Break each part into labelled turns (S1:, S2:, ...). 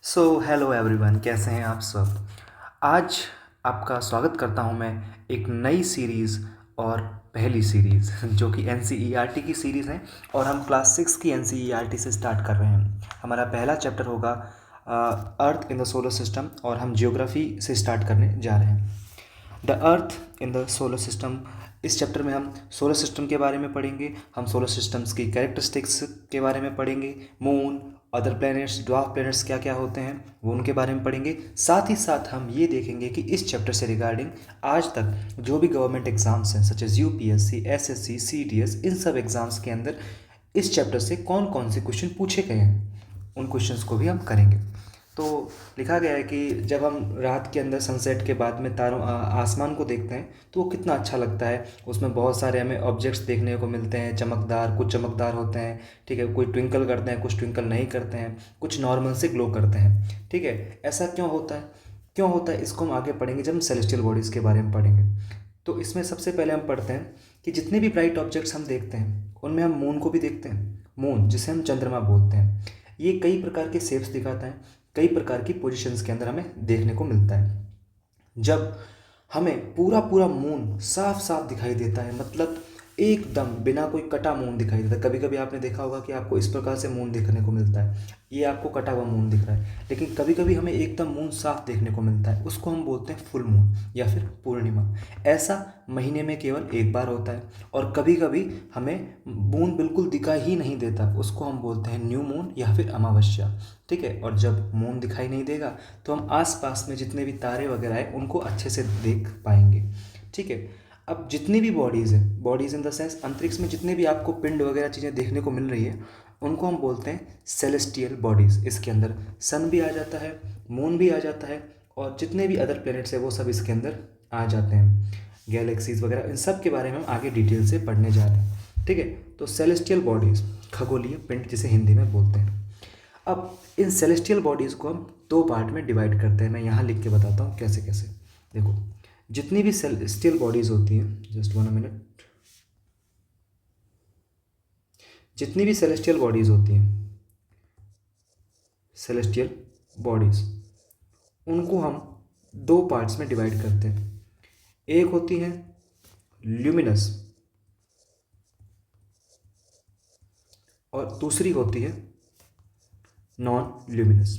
S1: Hello everyone, कैसे हैं आप सब। आज आपका स्वागत करता हूं मैं एक नई सीरीज़ और पहली सीरीज़ जो कि एनसीईआरटी की सीरीज़ है। और हम क्लास 6 की एनसीईआरटी से स्टार्ट कर रहे हैं। हमारा पहला चैप्टर होगा अर्थ इन द सोलर सिस्टम, और हम जियोग्राफी से स्टार्ट करने जा रहे हैं। The earth in the solar system. इस चैप्टर में हम सोलर सिस्टम के बारे में पढ़ेंगे। हम सोलर सिस्टम्स की कैरेक्टरिस्टिक्स के बारे में पढ़ेंगे। Moon, other planets, dwarf planets क्या क्या होते हैं वो उनके बारे में पढ़ेंगे। साथ ही साथ हम ये देखेंगे कि इस चैप्टर से रिगार्डिंग आज तक जो भी गवर्नमेंट एग्जाम्स हैं such as UPSC, SSC, CDS, इन सब एग्जाम्स के अंदर इस चैप्टर से कौन कौन से क्वेश्चन पूछे गए हैं उन क्वेश्चंस को भी हम करेंगे। तो लिखा गया है कि जब हम रात के अंदर सनसेट के बाद में आसमान को देखते हैं तो वो कितना अच्छा लगता है। उसमें बहुत सारे हमें ऑब्जेक्ट्स देखने को मिलते हैं, चमकदार, कुछ चमकदार होते हैं, ठीक है, कोई ट्विंकल करते हैं, कुछ ट्विंकल नहीं करते हैं, कुछ नॉर्मल से ग्लो करते हैं, ठीक है। ऐसा क्यों होता है, क्यों होता है, इसको हम आगे पढ़ेंगे जब हम सेलेस्टियल बॉडीज़ के बारे में पढ़ेंगे। तो इसमें सबसे पहले हम पढ़ते हैं कि जितने भी ब्राइट ऑब्जेक्ट्स हम देखते हैं उनमें हम मून को भी देखते हैं। मून जिसे हम चंद्रमा बोलते हैं, ये कई प्रकार के शेप्स दिखाता है, कई प्रकार की पोजीशंस के अंदर हमें देखने को मिलता है। जब हमें पूरा पूरा मून साफ साफ दिखाई देता है, मतलब एकदम बिना कोई कटा मून दिखाई देता है। कभी कभी आपने देखा होगा कि आपको इस प्रकार से मून देखने को मिलता है, ये आपको कटा हुआ मून दिख रहा है। लेकिन कभी कभी हमें एकदम मून साफ देखने को मिलता है, उसको हम बोलते हैं फुल मून या फिर पूर्णिमा। ऐसा महीने में केवल एक बार होता है। और कभी कभी हमें मून बिल्कुल दिखाई ही नहीं देता, उसको हम बोलते हैं न्यू मून या फिर अमावस्या, ठीक है। और जब मून दिखाई नहीं देगा तो हम आसपास में जितने भी तारे वगैरह हैं उनको अच्छे से देख पाएंगे, ठीक है। अब जितनी भी बॉडीज़ हैं, बॉडीज़ इन द सेंस अंतरिक्ष में जितने भी आपको पिंड वगैरह चीज़ें देखने को मिल रही है उनको हम बोलते हैं सेलेस्टियल बॉडीज़। इसके अंदर सन भी आ जाता है, मून भी आ जाता है, और जितने भी अदर प्लैनेट्स हैं वो सब इसके अंदर आ जाते हैं। गैलेक्सीज वगैरह, इन सब के बारे में हम आगे डिटेल से पढ़ने जा रहे हैं, ठीक है। तो सेलेस्टियल बॉडीज़, खगोलीय पिंड जिसे हिंदी में बोलते हैं। अब इन सेलेस्टियल बॉडीज़ को हम दो पार्ट में डिवाइड करते हैं। मैं यहाँ लिख के बताता हूँ कैसे कैसे। देखो, जितनी भी सेलेस्टियल बॉडीज़ होती हैं, जस्ट 1 मिनट, जितनी भी सेलेस्टियल बॉडीज़ होती हैं, सेलेस्टियल बॉडीज़, उनको हम दो पार्ट्स में डिवाइड करते हैं। एक होती है ल्यूमिनस और दूसरी होती है non luminous.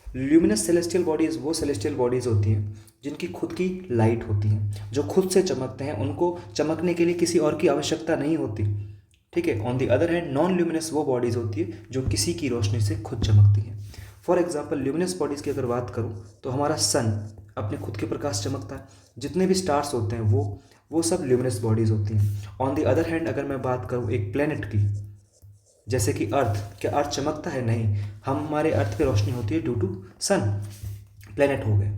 S1: Luminous celestial bodies वो सेलेस्टियल बॉडीज़ होती हैं जिनकी खुद की लाइट होती है, जो खुद से चमकते हैं, उनको चमकने के लिए किसी और की आवश्यकता नहीं होती, ठीक है। On the other hand non luminous वो बॉडीज़ होती है जो किसी की रोशनी से खुद चमकती हैं। फॉर एग्जाम्पल ल्यूमिनस बॉडीज़ की अगर बात करूँ तो हमारा सन अपने खुद के प्रकाश चमकता है। जितने भी स्टार्स होते हैं वो सब ल्यूमिनस बॉडीज़ होती हैं। ऑन दी अदर हैंड अगर मैं बात करूँ एक प्लेनेट की, जैसे कि अर्थ, क्या अर्थ चमकता है? नहीं, हम हमारे अर्थ पे रोशनी होती है ड्यू टू सन। प्लेनेट हो गए,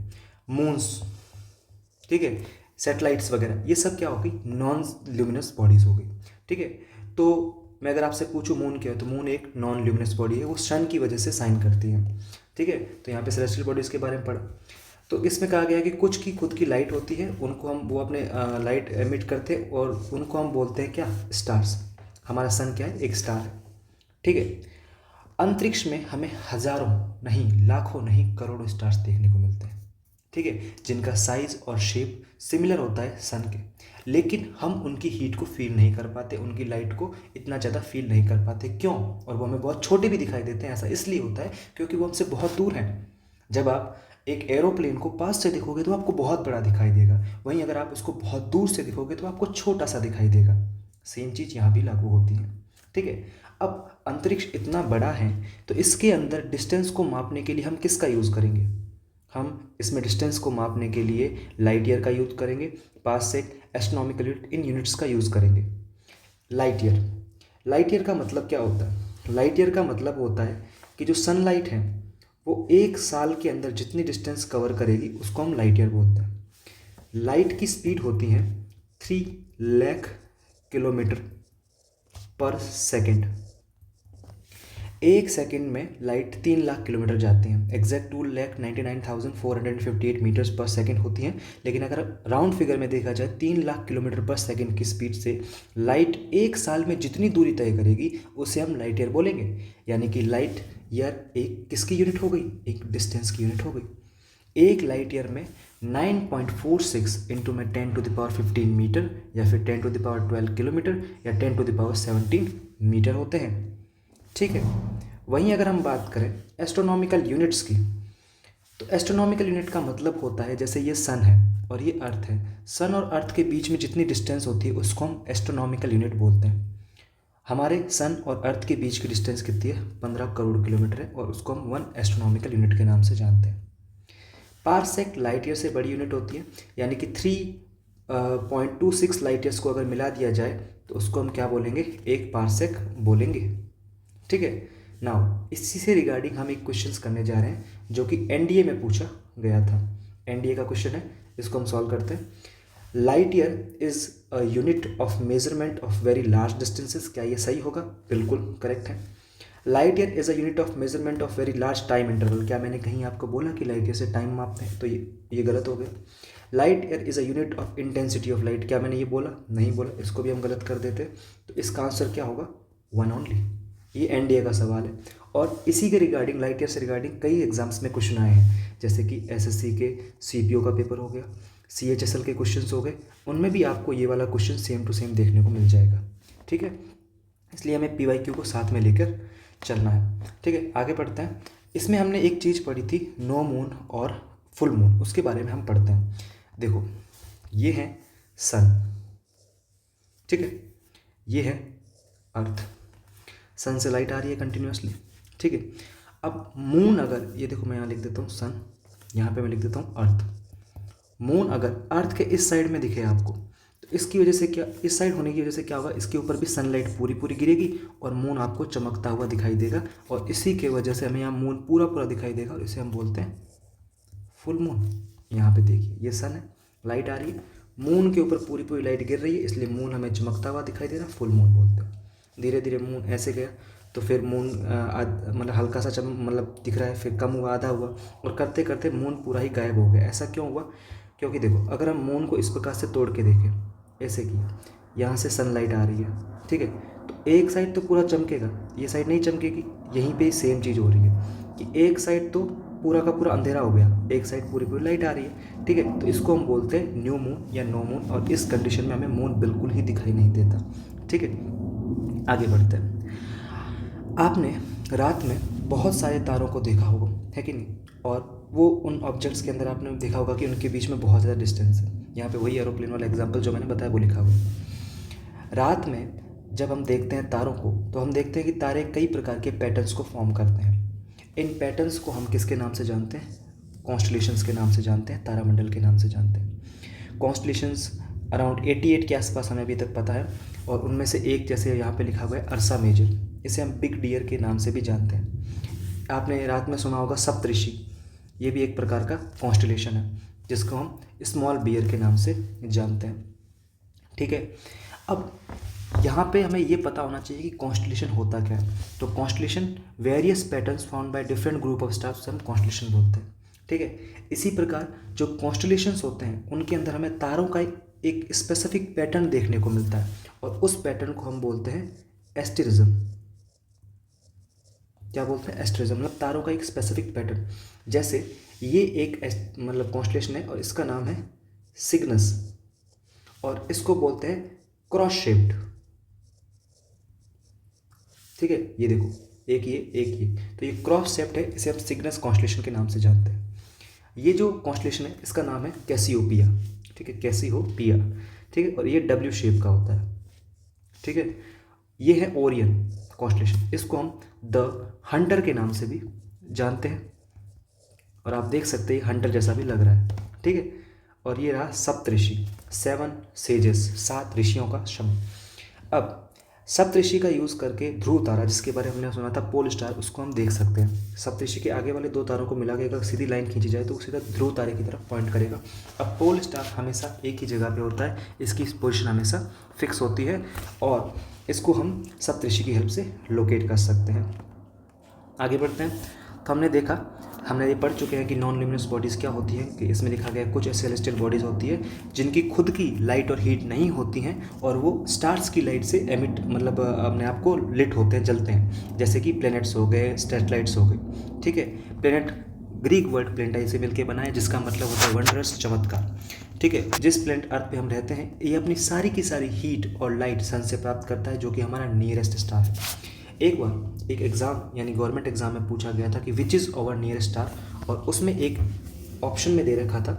S1: मून्स, ठीक है, सैटेलाइट्स वगैरह, ये सब क्या हो गई? नॉन ल्यूमिनस बॉडीज़ हो गई, ठीक है। तो मैं अगर आपसे पूछूं मून क्या है, तो मून एक नॉन ल्यूमिनस बॉडी है, वो सन की वजह से साइन करती है, ठीक है। तो यहाँ पे सेलेस्टियल बॉडीज़ के बारे में पढ़ा। तो इसमें कहा गया है कि कुछ की खुद की लाइट होती है, उनको हम वो अपने लाइट एमिट करते हैं और उनको हम बोलते हैं क्या? स्टार्स। हमारा सन क्या है? एक स्टार है, ठीक है। अंतरिक्ष में हमें हजारों नहीं, लाखों नहीं, करोड़ों स्टार्स देखने को मिलते हैं, ठीक है, जिनका साइज और शेप सिमिलर होता है सन के। लेकिन हम उनकी हीट को फील नहीं कर पाते, उनकी लाइट को इतना ज़्यादा फील नहीं कर पाते। क्यों? और वो हमें बहुत छोटे भी दिखाई देते हैं। ऐसा इसलिए होता है क्योंकि वो हमसे बहुत दूर हैं। जब आप एक एरोप्लेन को पास से देखोगे तो आपको बहुत बड़ा दिखाई देगा, वहीं अगर आप उसको बहुत दूर से देखोगे तो आपको छोटा सा दिखाई देगा। सेम चीज़ यहाँ भी लागू होती है, ठीक है। अब अंतरिक्ष इतना बड़ा है तो इसके अंदर डिस्टेंस को मापने के लिए हम किसका यूज़ करेंगे? हम इसमें डिस्टेंस को मापने के लिए लाइट ईयर का यूज़ करेंगे, पास से एस्ट्रोनॉमिकल यूनिट, इन यूनिट्स का यूज़ करेंगे। लाइट ईयर, लाइट ईयर का मतलब क्या होता है? लाइट ईयर का मतलब होता है कि जो सनलाइट है वो एक साल के अंदर जितनी डिस्टेंस कवर करेगी उसको हम लाइट ईयर बोलते हैं। लाइट की स्पीड होती है 3 लाख किलोमीटर पर सेकेंड। एक सेकंड में लाइट 3 लाख किलोमीटर जाती हैं, एग्जैक्ट 2,99,458 मीटर्स पर सेकंड होती हैं। लेकिन अगर राउंड फिगर में देखा जाए 3 लाख किलोमीटर पर सेकंड की स्पीड से लाइट एक साल में जितनी दूरी तय करेगी उसे हम लाइट ईयर बोलेंगे। यानी कि लाइट ईयर एक किसकी यूनिट हो गई, एक डिस्टेंस की यूनिट हो गई। एक लाइट ईयर में 9.46 इंटू में 10⁻15 मीटर या फिर 10⁻12 किलोमीटर या 10⁻17 मीटर होते हैं। ठीक है, वहीं अगर हम बात करें एस्ट्रोनॉमिकल यूनिट्स की, तो एस्ट्रोनॉमिकल यूनिट का मतलब होता है, जैसे ये सन है और ये अर्थ है, सन और अर्थ के बीच में जितनी डिस्टेंस होती है उसको हम एस्ट्रोनॉमिकल यूनिट बोलते हैं। हमारे सन और अर्थ के बीच की डिस्टेंस कितनी है, 15 करोड़ किलोमीटर है, और उसको हम 1 एस्ट्रोनॉमिकल यूनिट के नाम से जानते हैं। पारसेक लाइट ईयर से बड़ी यूनिट होती है, यानी कि 3.26 लाइट ईयर्स को अगर मिला दिया जाए तो उसको हम क्या बोलेंगे, एक पारसेक बोलेंगे। ठीक है, नाउ इसी से रिगार्डिंग हम एक क्वेश्चंस करने जा रहे हैं जो कि एनडीए में पूछा गया था। एनडीए का क्वेश्चन है, इसको हम सॉल्व करते हैं। Light year is a unit of measurement of very large distances, क्या ये सही होगा, बिल्कुल करेक्ट है। Light year is a unit of measurement of very large time interval, क्या मैंने कहीं आपको बोला कि लाइट ईयर से टाइम मापते हैं, तो ये गलत हो गया। Light year is a unit of intensity of light, क्या मैंने ये बोला, नहीं बोला, इसको भी हम गलत कर देते। तो इसका आंसर क्या होगा, 1 ओनली। ये एनडीए का सवाल है और इसी के रिगार्डिंग, लाइट ईयर से रिगार्डिंग कई एग्जाम्स में क्वेश्चन आए हैं, जैसे कि एसएससी के सीपीओ का पेपर हो गया, सीएचएसएल के क्वेश्चंस हो गए, उनमें भी आपको ये वाला क्वेश्चन सेम टू सेम देखने को मिल जाएगा। ठीक है, इसलिए हमें पीवाईक्यू को साथ में लेकर चलना है। ठीक है, आगे बढ़ते हैं। इसमें हमने एक चीज़ पढ़ी थी, नो मून और फुल मून, उसके बारे में हम पढ़ते हैं। देखो, ये है सन, ठीक है, ये है अर्थ, सन से लाइट आ रही है कंटिन्यूसली। ठीक है, अब मून अगर, ये देखो मैं यहाँ लिख देता हूँ सन, यहाँ पे मैं लिख देता हूँ अर्थ। मून अगर अर्थ के इस साइड में दिखे आपको, तो इसकी वजह से क्या, इस साइड होने की वजह से क्या होगा, इसके ऊपर भी सनलाइट पूरी पूरी गिरेगी और मून आपको चमकता हुआ दिखाई देगा, और इसी के वजह से हमें यहाँ मून पूरा पूरा दिखाई देगा और इसे हम बोलते हैं फुल मून। यहाँ पे देखिए, ये सन है, लाइट आ रही है, मून के ऊपर पूरी पूरी लाइट गिर रही है, इसलिए मून हमें चमकता हुआ दिखाई दे रहा है, फुल मून बोलते हैं। धीरे धीरे मून ऐसे गया तो फिर मून मतलब हल्का सा मतलब दिख रहा है, फिर कम हुआ, आधा हुआ, और करते करते मून पूरा ही गायब हो गया। ऐसा क्यों हुआ, क्योंकि देखो अगर हम मून को इस प्रकार से तोड़ के देखें, ऐसे कि यहाँ से सनलाइट आ रही है, ठीक है, तो एक साइड तो पूरा चमकेगा, ये साइड नहीं चमकेगी। यहीं पे सेम चीज़ हो रही है कि एक साइड तो पूरा का पूरा अंधेरा हो गया, एक साइड पूरी पूरी लाइट आ रही है। ठीक है, तो इसको हम बोलते हैं न्यू मून या नो मून, और इस कंडीशन में हमें मून बिल्कुल ही दिखाई नहीं देता। ठीक है, आगे बढ़ते हैं। आपने रात में बहुत सारे तारों को देखा होगा, है कि नहीं, और वो उन ऑब्जेक्ट्स के अंदर आपने देखा होगा कि उनके बीच में बहुत ज़्यादा डिस्टेंस है। यहाँ पे वही एरोप्लेन वाला एग्जांपल जो मैंने बताया वो लिखा हुआ है। रात में जब हम देखते हैं तारों को, तो हम देखते हैं कि तारे कई प्रकार के पैटर्न्स को फॉर्म करते हैं। इन पैटर्न्स को हम किसके नाम से जानते हैं, कॉन्स्टलेशंस के नाम से जानते हैं, तारामंडल के नाम से जानते हैं। कॉन्स्टलेशंस अराउंड 88 के आसपास हमें अभी तक पता है, और उनमें से एक, जैसे यहाँ पे लिखा हुआ है अर्सा मेजर, इसे हम बिग डियर के नाम से भी जानते हैं। आपने रात में सुना होगा सप्तऋषि, ये भी एक प्रकार का कॉन्स्टलेशन है जिसको हम स्मॉल बियर के नाम से जानते हैं। ठीक है, अब यहाँ पे हमें ये पता होना चाहिए कि कॉन्स्टलेशन होता क्या है। तो constellation various patterns found by different group of stars, हम कॉन्स्टलेशन बोलते हैं। ठीक है, इसी प्रकार जो कॉन्स्टलेशंस होते हैं उनके अंदर हमें तारों का एक स्पेसिफिक पैटर्न देखने को मिलता है, और उस पैटर्न को हम बोलते हैं एस्टेरिज्म। क्या बोलते हैं, एस्टेरिज्म, मतलब तारों का एक स्पेसिफिक पैटर्न। जैसे ये एक मतलब कॉन्स्टलेशन है और इसका नाम है सिग्नस, और इसको बोलते हैं क्रॉस शेप्ड। ठीक है, ये देखो, एक ये, तो ये क्रॉस शेप्ड है, इसे हम सिग्नस कॉन्स्टलेशन के नाम से जानते हैं। ये जो कॉन्स्टलेशन है इसका नाम है कैसियोपिया। ठीक है, कैसियोपिया। ठीक है, और ये डब्ल्यू शेप का होता है। ठीक है, ये है ओरियन कॉन्स्टलेशन, इसको हम द हंटर के नाम से भी जानते हैं, और आप देख सकते हैं हंटर जैसा भी लग रहा है। ठीक है, और ये रहा सप्तऋषि, 7 सेजेस, 7 ऋषियों का समूह। अब सप्तऋषि का यूज़ करके ध्रुव तारा, जिसके बारे में हमने सुना था पोल स्टार, उसको हम देख सकते हैं। सप्तऋषि के आगे वाले 2 तारों को मिला के अगर सीधी लाइन खींची जाए तो वो सीधा ध्रुव तारे की तरफ पॉइंट करेगा। अब पोल स्टार हमेशा एक ही जगह पे होता है, इसकी पोजीशन हमेशा फिक्स होती है, और इसको हम सप्तऋषि की हेल्प से लोकेट कर सकते हैं। आगे बढ़ते हैं, तो हमने देखा हमने ये पढ़ चुके हैं कि नॉन ल्यूमिनस बॉडीज़ क्या होती हैं, कि इसमें लिखा गया कुछ सेलेस्टियल बॉडीज़ होती है जिनकी खुद की लाइट और हीट नहीं होती हैं और वो स्टार्स की लाइट से एमिट मतलब अपने आप को लिट होते हैं, जलते हैं, जैसे कि प्लैनेट्स हो गए, स्टेटलाइट्स हो गए। ठीक है, प्लैनेट ग्रीक वर्ड प्लेनेटाई से मिलकर बना है, जिसका मतलब होता है वंडरस, चमत्कार। ठीक है, जिस प्लेनेट अर्थ पे हम रहते हैं ये अपनी सारी की सारी हीट और लाइट सन से प्राप्त करता है, जो कि हमारा नियरेस्ट स्टार है। एक बार एक एग्ज़ाम यानी गवर्नमेंट एग्ज़ाम में पूछा गया था कि which is our nearest star, और उसमें एक ऑप्शन में दे रखा था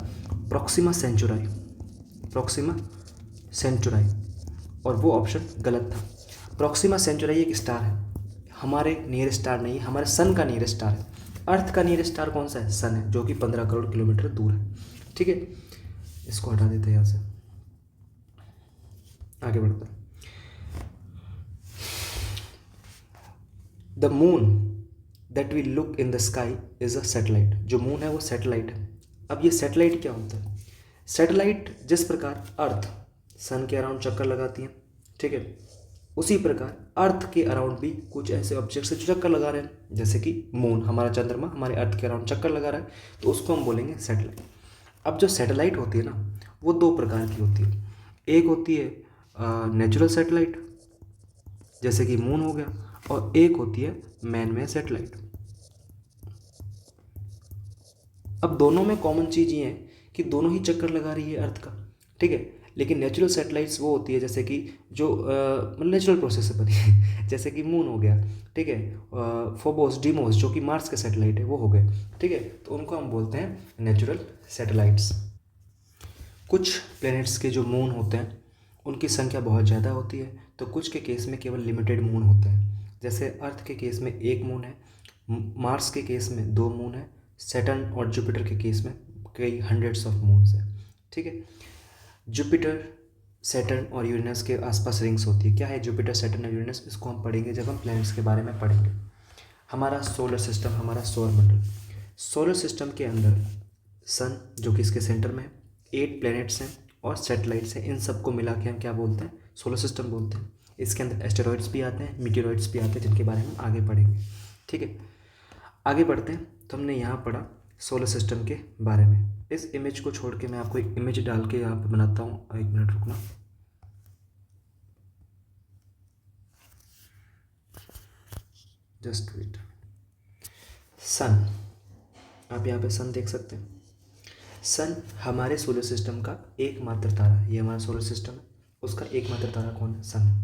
S1: प्रॉक्सिमा सेंचुराई, प्रॉक्सिमा सेंचुराई, और वो ऑप्शन गलत था। प्रॉक्सिमा सेंचुराई एक स्टार है, हमारे नियरेस्ट स्टार नहीं है, हमारे सन का नियरेस्ट स्टार है। अर्थ का नियरेस्ट स्टार कौन सा है? सन है, जो कि 15 करोड़ किलोमीटर दूर है। ठीक है, इसको हटा देते हैं यहाँ से, आगे बढ़ते हैं। The moon that we look in the sky is a satellite. जो मून है वो सैटेलाइट है। अब ये सैटेलाइट क्या होता है? सैटेलाइट जिस प्रकार अर्थ सन के अराउंड चक्कर लगाती हैं, ठीक है, उसी प्रकार अर्थ के अराउंड भी कुछ ऐसे ऑब्जेक्ट्स हैं जो चक्कर लगा रहे हैं, जैसे कि मून, हमारा चंद्रमा हमारे अर्थ के अराउंड चक्कर लगा रहा है, तो उसको हम बोलेंगे सैटेलाइट। अब जो सैटेलाइट होती है ना, वो दो प्रकार की होती है। एक होती है नेचुरल सैटेलाइट, जैसे कि मून हो गया, और एक होती है मैन मेड सैटेलाइट। अब दोनों में कॉमन चीज़ ये है कि दोनों ही चक्कर लगा रही है अर्थ का। ठीक है, लेकिन नेचुरल सैटेलाइट्स वो होती है जैसे कि जो मतलब नेचुरल प्रोसेस से बनी है जैसे कि मून हो गया, ठीक है, फोबोस, डीमोस जो कि मार्स के सैटेलाइट है वो हो गए। ठीक है, तो उनको हम बोलते हैं नेचुरल सैटेलाइट्स। कुछ प्लैनेट्स के जो मून होते हैं उनकी संख्या बहुत ज़्यादा होती है, तो कुछ के केस में केवल लिमिटेड मून होते हैं। जैसे अर्थ के केस में एक मून है, मार्स के केस में 2 मून है, सैटर्न और जुपिटर के केस में कई हंड्रेड्स ऑफ मून्स हैं। ठीक है, जुपिटर, सैटर्न और यूरेनस के आसपास रिंग्स होती है। क्या है जुपिटर, सैटर्न और यूरेनस? इसको हम पढ़ेंगे जब हम प्लैनेट्स के बारे में पढ़ेंगे। हमारा सोलर सिस्टम, हमारा सौर मंडल, सोलर सिस्टम के अंदर सन जो कि इसके सेंटर में है, 8 प्लैनेट्स हैं और सैटेलाइट्स हैं, इन सबको मिला के हम क्या बोलते हैं? सोलर सिस्टम बोलते हैं। इसके अंदर एस्टेरॉइड्स भी आते हैं, मीटेरॉइड्स भी आते हैं, जिनके बारे में हम आगे पढ़ेंगे। ठीक है, आगे बढ़ते हैं। तो हमने यहाँ पढ़ा सोलर सिस्टम के बारे में। इस इमेज को छोड़ के मैं आपको एक इमेज डाल के यहाँ पे बनाता हूँ, एक मिनट रुकना। Just wait. सन, आप यहाँ पे सन देख सकते हैं। सन हमारे सोलर सिस्टम का एकमात्र तारा है। ये हमारा सोलर सिस्टम है, उसका एकमात्र तारा कौन है? सन है।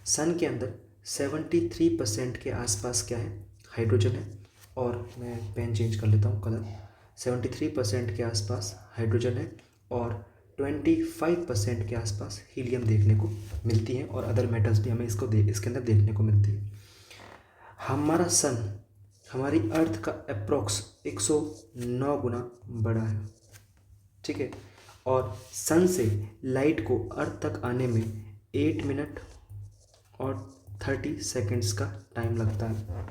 S1: सन के अंदर 73% के आसपास क्या है? हाइड्रोजन है। और मैं पेन चेंज कर लेता हूँ कलर। 73% के आसपास हाइड्रोजन है और 25% के आसपास हीलियम देखने को मिलती है, और अदर मेटल्स भी हमें इसके अंदर देखने को मिलती है। हमारा सन हमारी अर्थ का अप्रोक्स 109 गुना बड़ा है। ठीक है, और सन से लाइट को अर्थ तक आने में 8 मिनट और 30 सेकेंड्स का टाइम लगता है।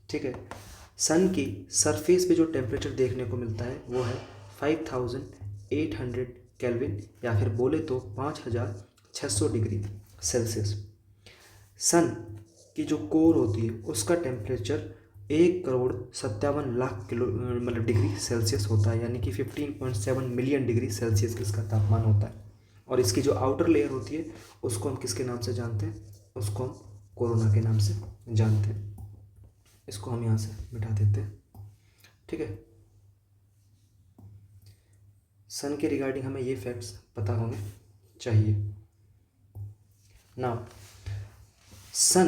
S1: ठीक है, सन की सरफेस पे जो टेम्परेचर देखने को मिलता है वो है 5800 केल्विन, या फिर बोले तो 5600 डिग्री सेल्सियस। सन की जो कोर होती है उसका टेम्परेचर 1,57,00,000 किलो मतलब डिग्री सेल्सियस होता है, यानी कि 15.7 मिलियन डिग्री सेल्सियस इसका तापमान होता है। और इसकी जो आउटर लेयर होती है उसको हम किसके नाम से जानते हैं? उसको हम कोरोना के नाम से जानते हैं। इसको हम यहाँ से मिटा देते हैं। ठीक है, सन के रिगार्डिंग हमें ये फैक्ट्स पता होने चाहिए। नाउ सन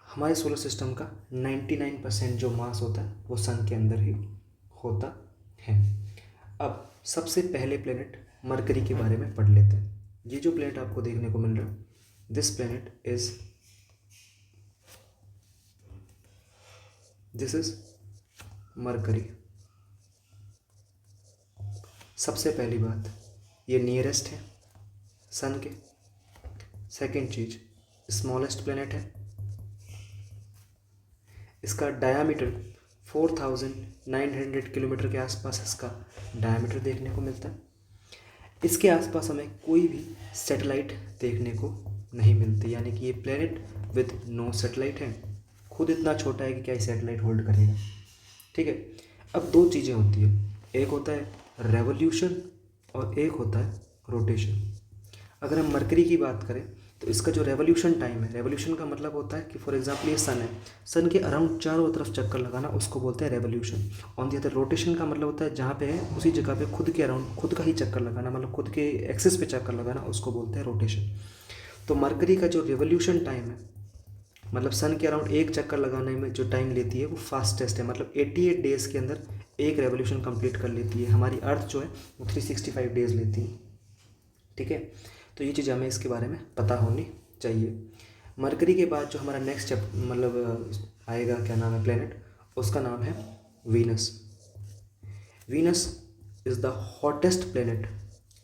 S1: हमारे सोलर सिस्टम का 99% जो मास होता है वो सन के अंदर ही होता है। अब सबसे पहले प्लेनेट मरकरी के बारे में पढ़ लेते हैं। ये जो प्लेनेट आपको देखने को मिल रहा है, this planet is this is mercury. सबसे पहली बात, ये नियरेस्ट है सन के। सेकेंड चीज, स्मॉलेस्ट प्लेनेट है। इसका डायामीटर 4900 किलोमीटर के आसपास इसका डायामीटर देखने को मिलता है। इसके आसपास हमें कोई भी सैटेलाइट देखने को नहीं मिलती, यानी कि ये प्लेनेट विद नो सैटेलाइट है। खुद इतना छोटा है कि क्या ये सैटेलाइट होल्ड करेगा। ठीक है, अब दो चीज़ें होती है, एक होता है रेवोल्यूशन और एक होता है रोटेशन। अगर हम मरकरी की बात करें तो इसका जो रेवोल्यूशन टाइम है, रेवोल्यूशन का मतलब होता है कि फॉर एग्जांपल ये सन है, सन के अराउंड चारों तरफ चक्कर लगाना, उसको बोलते हैं revolution. On the other rotation का मतलब होता है जहाँ पे है उसी जगह पे खुद के अराउंड खुद का ही चक्कर लगाना, मतलब खुद के एक्सिस पे चक्कर लगाना, उसको बोलते हैं रोटेशन। तो मरकरी का जो रेवोल्यूशन टाइम है, मतलब सन के अराउंड एक चक्कर लगाने में जो टाइम लेती है वो फास्टेस्ट है, मतलब 88 डेज़ के अंदर एक रेवोल्यूशन कंप्लीट कर लेती है। हमारी अर्थ जो है वो 365 डेज़ लेती है। ठीक है, तो ये चीज़ हमें इसके बारे में पता होनी चाहिए। मरकरी के बाद जो हमारा नेक्स्ट मतलब आएगा, क्या नाम है प्लेनेट, उसका नाम है Venus. Venus is the hottest planet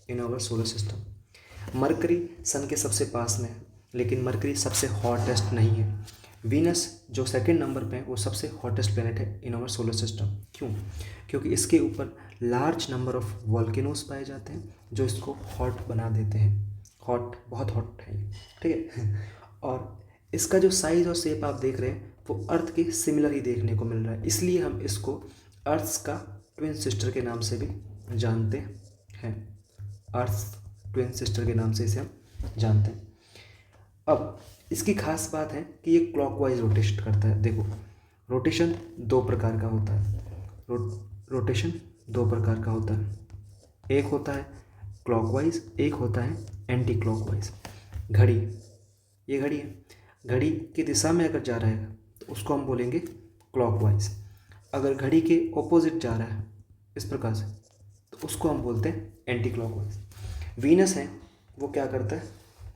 S1: in our solar system. Mercury sun के सबसे पास में है, लेकिन मरकरी सबसे हॉटेस्ट नहीं है। वीनस जो सेकंड नंबर पे है वो सबसे हॉटेस्ट प्लेनेट है इन आवर सोलर सिस्टम। क्यों? क्योंकि इसके ऊपर लार्ज नंबर ऑफ वॉल्केनोज पाए जाते हैं जो इसको हॉट बना देते हैं। हॉट, बहुत हॉट है ये, ठीक है। और इसका जो साइज़ और शेप आप देख रहे हैं वो अर्थ के सिमिलर ही देखने को मिल रहा है, इसलिए हम इसको अर्थ का ट्विन सिस्टर के नाम से भी जानते हैं। अर्थ ट्विन सिस्टर के नाम से इसे हम जानते हैं। अब इसकी खास बात है कि ये क्लॉकवाइज रोटेशन करता है। देखो, रोटेशन दो प्रकार का होता है। रोटेशन दो प्रकार का होता है, एक होता है क्लॉकवाइज, एक होता है एंटी क्लॉकवाइज। घड़ी, ये घड़ी है, घड़ी की दिशा में अगर जा रहा है तो उसको हम बोलेंगे क्लॉकवाइज। अगर घड़ी के ऑपोजिट जा रहा है इस प्रकार से तो उसको हम बोलते हैं एंटी क्लॉकवाइज। वीनस है वो क्या करता है,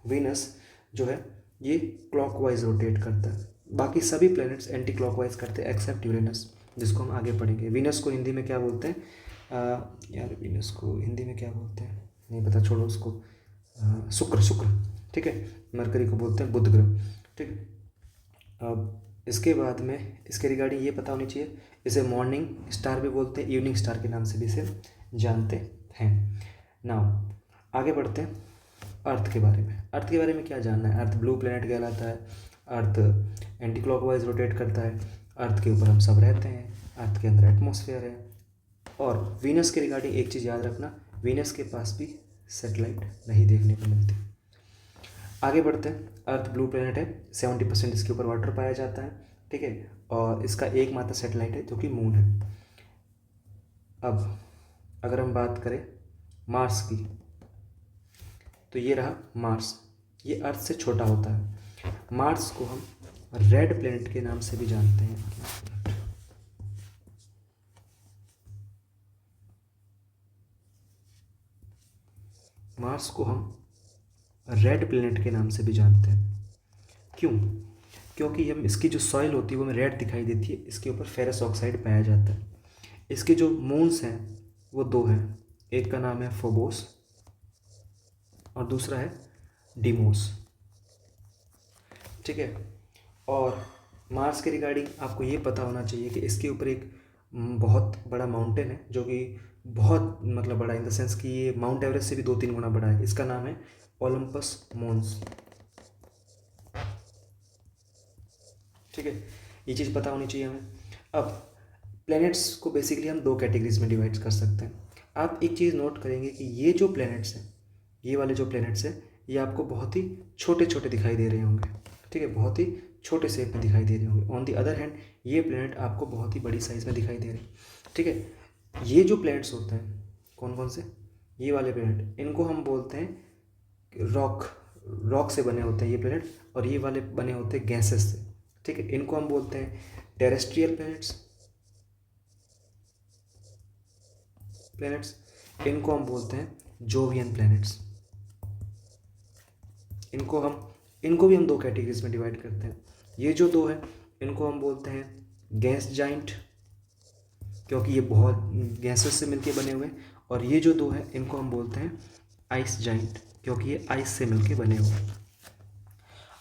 S1: वीनस जो है ये क्लॉकवाइज रोटेट करता है। बाकी सभी प्लैनेट्स एंटी क्लॉकवाइज करते हैं एक्सेप्ट यूरेनस, जिसको हम आगे पढ़ेंगे। वीनस को हिंदी में क्या बोलते हैं, यार वीनस को हिंदी में क्या बोलते हैं नहीं पता, छोड़ो उसको। शुक्र, शुक्र, ठीक है। मरकरी को बोलते हैं बुध ग्रह, ठीक। अब इसके बाद में इसके रिगार्डिंग ये पता होनी चाहिए, इसे मॉर्निंग स्टार भी बोलते हैं, इवनिंग स्टार के नाम से भी इसे जानते हैं। नाउ आगे बढ़ते हैं अर्थ के बारे में। अर्थ के बारे में क्या जानना है? अर्थ ब्लू प्लेनेट कहलाता है, अर्थ एंटी क्लॉकवाइज रोटेट करता है, अर्थ के ऊपर हम सब रहते हैं, अर्थ के अंदर एटमॉस्फेयर है। और वीनस के रिगार्डिंग एक चीज़ याद रखना, वीनस के पास भी सैटेलाइट नहीं देखने को मिलती। आगे बढ़ते हैं। अर्थ ब्लू प्लेनेट है, 70% इसके ऊपर वाटर पाया जाता है, ठीक है। और इसका एकमात्र सैटेलाइट है जो कि मून है। अब अगर हम बात करें मार्स की, तो ये रहा मार्स, ये अर्थ से छोटा होता है। मार्स को हम रेड प्लेनेट के नाम से भी जानते हैं। मार्स को हम रेड प्लेनेट के नाम से भी जानते हैं। क्यों? क्योंकि हम इसकी जो सॉइल होती है वो हमें रेड दिखाई देती है, इसके ऊपर फेरस ऑक्साइड पाया जाता है। इसके जो मून्स हैं वो दो हैं, एक का नाम है फोबोस और दूसरा है डीमोस, ठीक है। और मार्स के रिगार्डिंग आपको ये पता होना चाहिए कि इसके ऊपर एक बहुत बड़ा माउंटेन है, जो कि बहुत मतलब बड़ा इन द सेंस कि ये माउंट एवरेस्ट से भी 2-3 गुना बड़ा है। इसका नाम है ओलंपस मोन्स, ठीक है। ये चीज़ पता होनी चाहिए हमें। अब प्लैनेट्स को बेसिकली हम दो कैटेगरीज में डिवाइड कर सकते हैं। आप एक चीज़ नोट करेंगे कि ये जो प्लैनेट्स हैं, ये वाले जो प्लैनेट्स हैं, ये आपको बहुत ही छोटे छोटे दिखाई दे रहे होंगे, ठीक है, बहुत ही छोटे शेप में दिखाई दे रहे होंगे। ऑन दी अदर हैंड ये प्लैनेट आपको बहुत ही बड़ी साइज़ में दिखाई दे रहे हैं, ठीक है। ये जो प्लैनेट्स होते हैं कौन कौन से, ये वाले प्लैनेट, इनको हम बोलते हैं रॉक, रॉक से बने होते हैं ये प्लैनेट, और ये वाले बने होते हैं गैसेस से, ठीक है। इनको हम बोलते हैं टेरेस्ट्रियल प्लैनेट्स, इनको हम बोलते हैं जोवियन प्लैनेट्स। इनको भी हम दो कैटेगरीज में डिवाइड करते हैं। ये जो दो हैं इनको हम बोलते हैं गैस जाइंट, क्योंकि ये बहुत गैसेस से मिलके बने हुए हैं। और ये जो दो हैं इनको हम बोलते हैं आइस जाइंट, क्योंकि ये आइस से मिलके बने हुए हैं।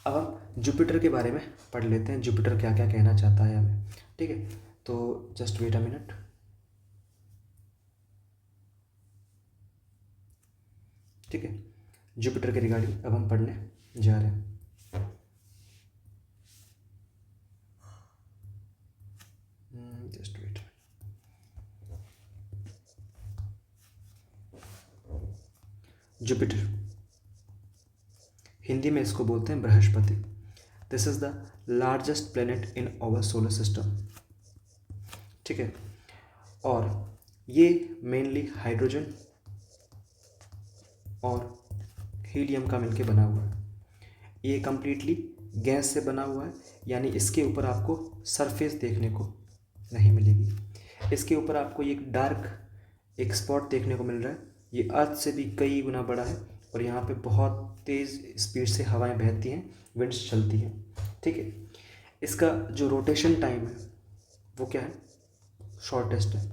S1: अब हम जुपिटर के बारे में पढ़ लेते हैं, जुपिटर क्या क्या कहना चाहता है हमें, ठीक है। तो जस्ट वेट अ मिनट, ठीक है। जुपिटर के रिगार्डिंग अब हम पढ़ने जा रहे हैं। जस्ट वेट, जुपिटर, हिंदी में इसको बोलते हैं Brihaspati. This is the largest planet in our solar system. ठीक है, और ये मेनली हाइड्रोजन और हीलियम का मिलके बना हुआ है। ये कम्प्लीटली गैस से बना हुआ है, यानी इसके ऊपर आपको सरफेस देखने को नहीं मिलेगी। इसके ऊपर आपको एक डार्क एक स्पॉट देखने को मिल रहा है। ये अर्थ से भी कई गुना बड़ा है और यहाँ पे बहुत तेज़ स्पीड से हवाएं बहती हैं, विंड्स चलती हैं। ठीक है, इसका जो रोटेशन टाइम है वो क्या है, शॉर्टेस्ट है।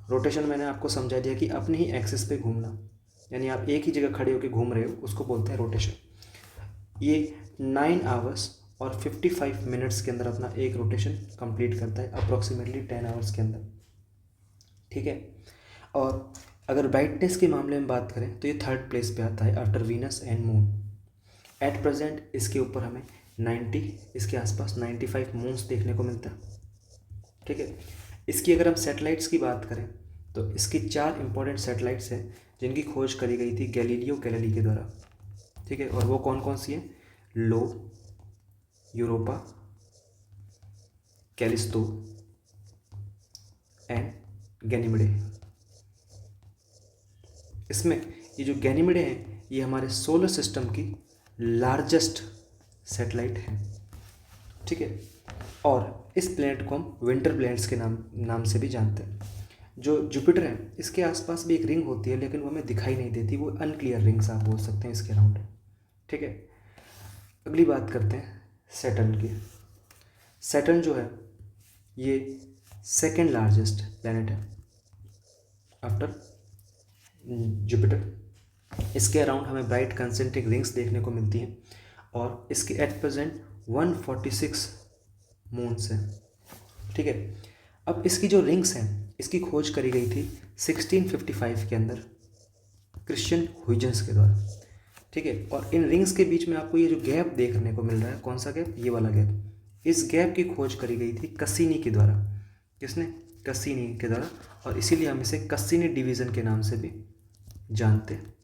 S1: रोटेशन मैंने आपको समझा दिया कि अपने ही एक्सिस पे घूमना, यानी आप एक ही जगह खड़े होकर घूम रहे हो, उसको बोलते हैं रोटेशन। ये 9 आवर्स और 55 मिनट्स के अंदर अपना एक रोटेशन कंप्लीट करता है, अप्रॉक्सीमेटली 10 आवर्स के अंदर। ठीक है, और अगर ब्राइटनेस के मामले में बात करें तो ये 3rd प्लेस पे आता है after Venus and moon. At present इसके ऊपर हमें 90, इसके आसपास 95 मून्स देखने को मिलता है। ठीक है, इसकी अगर हम सैटेलाइट्स की बात करें तो इसकी 4 इंपॉर्टेंट सैटेलाइट्स हैं जिनकी खोज करी गई थी गैलीलियो गैलीली के द्वारा। ठीक है, और वो कौन कौन सी हैं, लो, यूरोपा, कैलिस्तो एंड गैनीमेडे। इसमें ये जो गैनीमेडे हैं ये हमारे सोलर सिस्टम की लार्जेस्ट सैटेलाइट है। ठीक है, और इस प्लैनेट को हम विंटर प्लैनेट्स के नाम से भी जानते हैं। जो जुपिटर है इसके आसपास भी एक रिंग होती है, लेकिन वो हमें दिखाई नहीं देती, वो अनक्लियर रिंग्स आप बोल सकते हैं इसके अराउंड। ठीक है, अगली बात करते हैं सैटर्न की। सैटर्न जो है ये 2nd लार्जेस्ट प्लैनेट है आफ्टर जुपिटर। इसके अराउंड हमें ब्राइट कंसेंट्रिक रिंग्स देखने को मिलती हैं और इसके एट प्रेजेंट 146 मून्स हैं। ठीक है, अब इसकी जो रिंग्स हैं इसकी खोज करी गई थी 1655 के अंदर क्रिश्चियन हुइजेंस के द्वारा। ठीक है, और इन रिंग्स के बीच में आपको ये जो गैप देखने को मिल रहा है, कौन सा गैप, ये वाला गैप, इस गैप की खोज करी गई थी कसीनी के द्वारा। किसने, कसीनी के द्वारा, और इसीलिए हम इसे कसीनी डिवीज़न के नाम से भी जानते हैं,